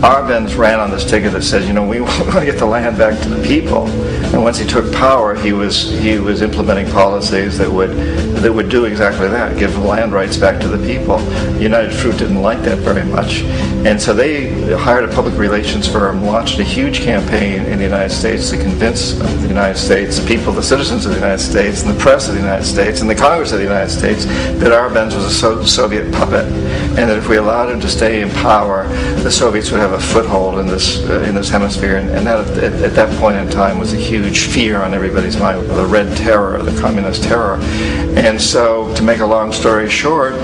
Arbenz ran on this ticket that says, we want to get the land back to the people. And once he took power, he was implementing policies that would do exactly that, give land rights back to the people. United Fruit didn't like that very much. And so they hired a public relations firm, launched a huge campaign in the United States to convince the United States, the people, the citizens of the United States, and the press of the United States, and the Congress of the United States, that Arbenz was a Soviet puppet, and that if we allowed him to stay in power, the Soviets would have a foothold in this hemisphere. And that at that point in time was a huge fear on everybody's mind, the Red Terror, the Communist Terror. And so, to make a long story short,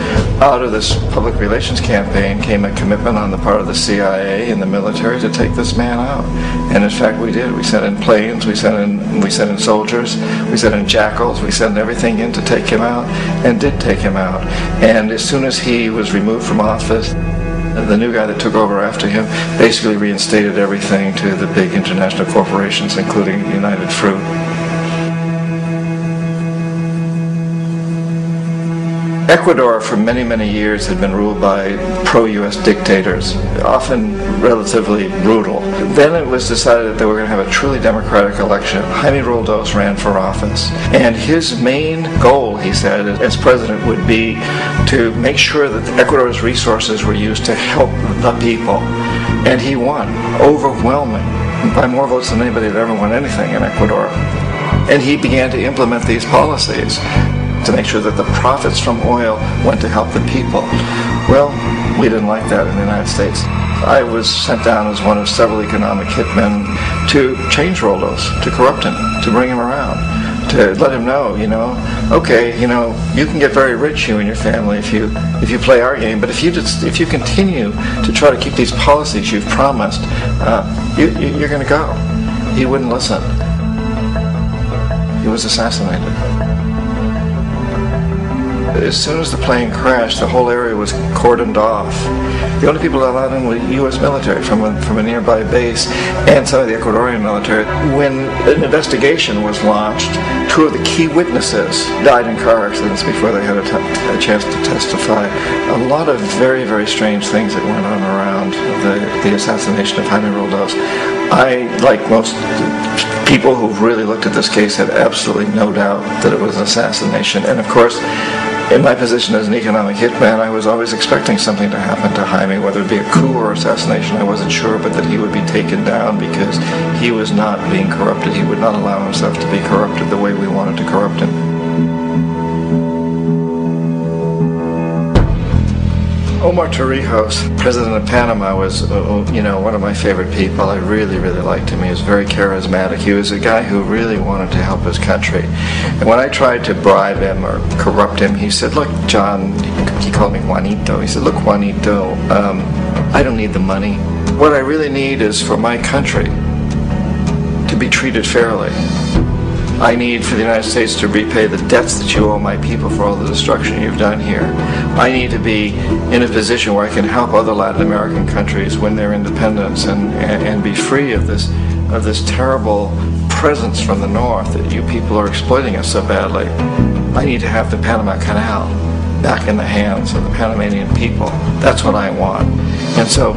out of this public relations campaign came a commitment on the part of the CIA and the military to take this man out. And in fact, we did. We sent in planes, we sent in soldiers, we sent in jackals, we sent everything in to take him out, and did take him out. And as soon as he was removed from office, the new guy that took over after him basically reinstated everything to the big international corporations, including United Fruit. Ecuador for many, many years had been ruled by pro-U.S. dictators, often relatively brutal. Then it was decided that they were going to have a truly democratic election. Jaime Roldos ran for office, and his main goal, he said, as president would be to make sure that Ecuador's resources were used to help the people. And he won, overwhelming, by more votes than anybody had ever won anything in Ecuador. And he began to implement these policies to make sure that the profits from oil went to help the people. Well, we didn't like that in the United States. I was sent down as one of several economic hitmen to change Roldos, to corrupt him, to bring him around, to let him know, okay, you can get very rich, you and your family, if you play our game, but if you continue to try to keep these policies you've promised, you're going to go. He wouldn't listen. He was assassinated. As soon as the plane crashed, the whole area was cordoned off. The only people allowed in were U.S. military from a nearby base and some of the Ecuadorian military. When an investigation was launched, two of the key witnesses died in car accidents before they had a chance to testify. A lot of very, very strange things that went on around the assassination of Jaime Roldos. I, like most people who've really looked at this case, have absolutely no doubt that it was an assassination. And of course, in my position as an economic hitman, I was always expecting something to happen to Jaime, whether it be a coup or assassination, I wasn't sure, but that he would be taken down because he was not being corrupted. He would not allow himself to be corrupted the way we wanted to corrupt him. Omar Torrijos, president of Panama, was one of my favorite people. I really, really liked him. He was very charismatic. He was a guy who really wanted to help his country. And when I tried to bribe him or corrupt him, he said, look, John, he called me Juanito. He said, look, Juanito, I don't need the money. What I really need is for my country to be treated fairly. I need for the United States to repay the debts that you owe my people for all the destruction you've done here. I need to be in a position where I can help other Latin American countries win their independence and be free of this terrible presence from the north that you people are exploiting us so badly. I need to have the Panama Canal back in the hands of the Panamanian people. That's what I want. And so,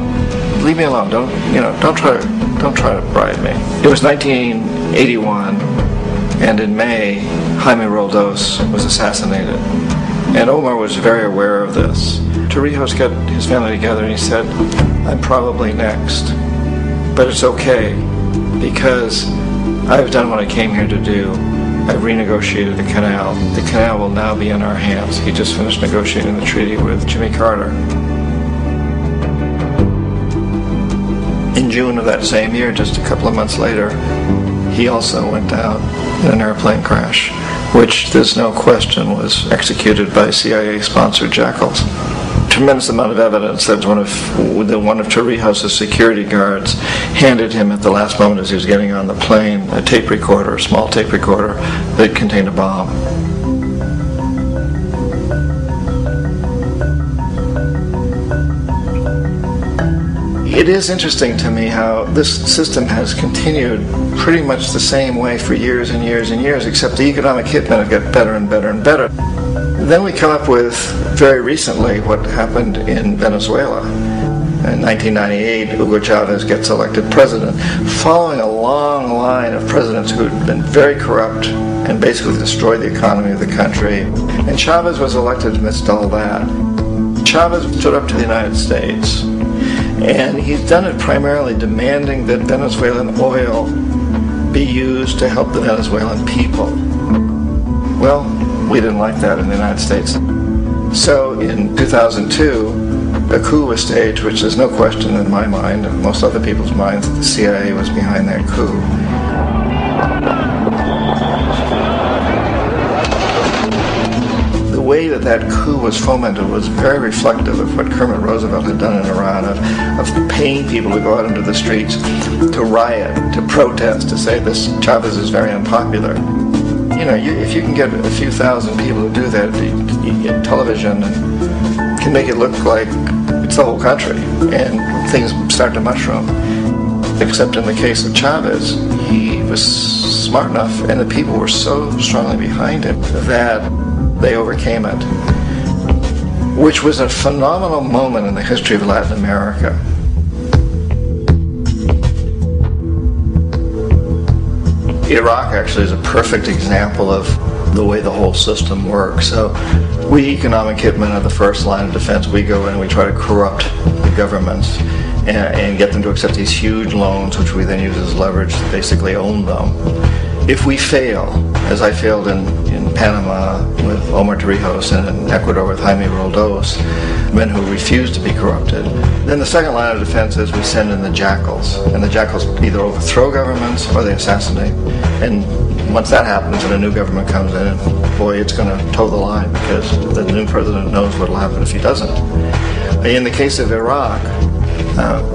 leave me alone. Don't try to bribe me. It was 1981. And in May, Jaime Roldos was assassinated. And Omar was very aware of this. Torrijos got his family together and he said, I'm probably next. But it's okay, because I've done what I came here to do. I've renegotiated the canal. The canal will now be in our hands. He just finished negotiating the treaty with Jimmy Carter. In June of that same year, just a couple of months later, he also went down in an airplane crash, which there's no question was executed by CIA-sponsored jackals. Tremendous amount of evidence that one of Torrijos' security guards handed him at the last moment as he was getting on the plane a tape recorder, a small tape recorder that contained a bomb. It is interesting to me how this system has continued pretty much the same way for years and years and years, except the economic hitmen have got better and better and better. Then we come up with, very recently, what happened in Venezuela. In 1998, Hugo Chavez gets elected president, following a long line of presidents who had been very corrupt and basically destroyed the economy of the country. And Chavez was elected amidst all that. Chavez stood up to the United States, and he's done it primarily demanding that Venezuelan oil be used to help the Venezuelan people. Well, we didn't like that in the United States. So in 2002, a coup was staged, which there's no question in my mind, and most other people's minds, that the CIA was behind that coup. The way that that coup was fomented was very reflective of what Kermit Roosevelt had done in Iran, of paying people to go out into the streets, to riot, to protest, to say this Chavez is very unpopular. You know, if you can get a few thousand people to do that, you get television and can make it look like it's the whole country, and things start to mushroom. Except in the case of Chavez, he was smart enough, and the people were so strongly behind him that they overcame it, which was a phenomenal moment in the history of Latin America. Iraq actually is a perfect example of the way the whole system works. So we economic hitmen are the first line of defense. We go in and we try to corrupt the governments and get them to accept these huge loans, which we then use as leverage to basically own them. If we fail, as I failed in Panama with Omar Torrijos and in Ecuador with Jaime Roldos, men who refused to be corrupted, then the second line of defense is we send in the jackals. And the jackals either overthrow governments or they assassinate. And once that happens and a new government comes in, boy, it's going to toe the line, because the new president knows what will happen if he doesn't. In the case of Iraq,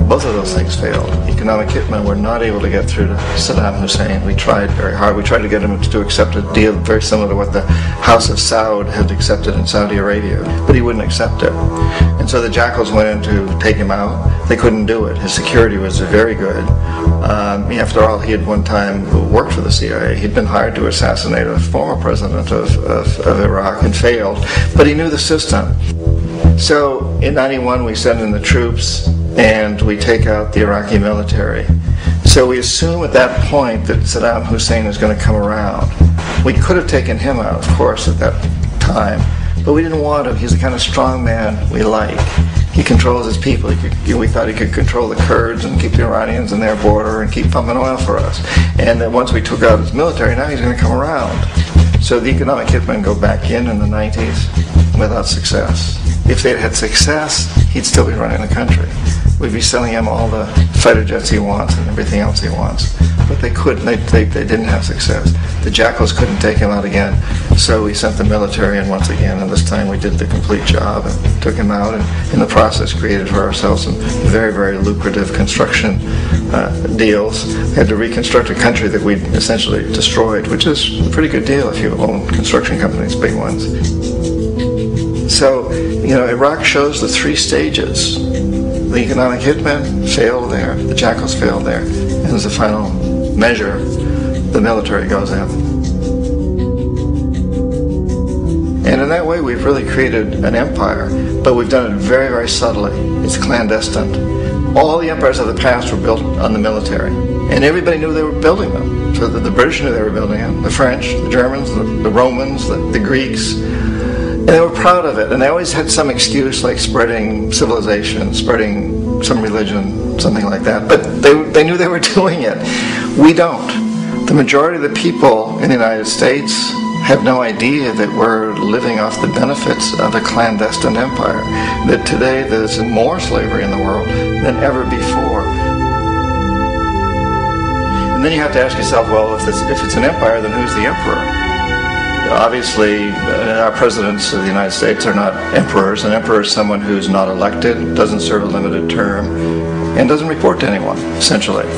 both of those things failed. Economic hitmen were not able to get through to Saddam Hussein. We tried very hard. We tried to get him to accept a deal very similar to what the House of Saud had accepted in Saudi Arabia, but he wouldn't accept it. And so the jackals went in to take him out. They couldn't do it. His security was very good. After all, he had one time worked for the CIA. He'd been hired to assassinate a former president of Iraq and failed, but he knew the system. So in '91 we send in the troops and we take out the Iraqi military. So we assume at that point that Saddam Hussein is going to come around. We could have taken him out, of course, at that time, but we didn't want him. He's the kind of strong man we like. He controls his people. We thought he could control the Kurds and keep the Iranians in their border and keep pumping oil for us. And then once we took out his military, now he's going to come around. So the economic hitmen go back in the 90s without success. If they'd had success, he'd still be running the country. We'd be selling him all the fighter jets he wants and everything else he wants. But they couldn't. They didn't have success. The jackals couldn't take him out again, so we sent the military in once again, and this time we did the complete job and took him out, and in the process created for ourselves some very, very lucrative construction deals. We had to reconstruct a country that we'd essentially destroyed, which is a pretty good deal if you own construction companies, big ones. So, you know, Iraq shows the three stages. The economic hitmen failed there, the jackals failed there, and as a final measure, the military goes in. And in that way, we've really created an empire, but we've done it very, very subtly. It's clandestine. All the empires of the past were built on the military, and everybody knew they were building them. So the British knew they were building them, the French, the Germans, the Romans, the Greeks. And they were proud of it, and they always had some excuse, like spreading civilization, spreading some religion, something like that. But they knew they were doing it. We don't. The majority of the people in the United States have no idea that we're living off the benefits of a clandestine empire. That today there's more slavery in the world than ever before. And then you have to ask yourself, well, if it's an empire, then who's the emperor? Obviously, our presidents of the United States are not emperors. An emperor is someone who's not elected, doesn't serve a limited term, and doesn't report to anyone, essentially.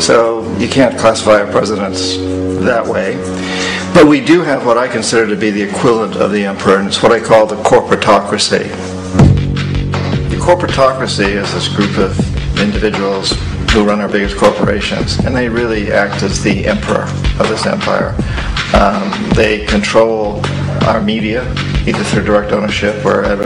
So you can't classify our presidents that way. But we do have what I consider to be the equivalent of the emperor, and it's what I call the corporatocracy. The corporatocracy is this group of individuals who run our biggest corporations, and they really act as the emperor of this empire. They control our media, either through direct ownership or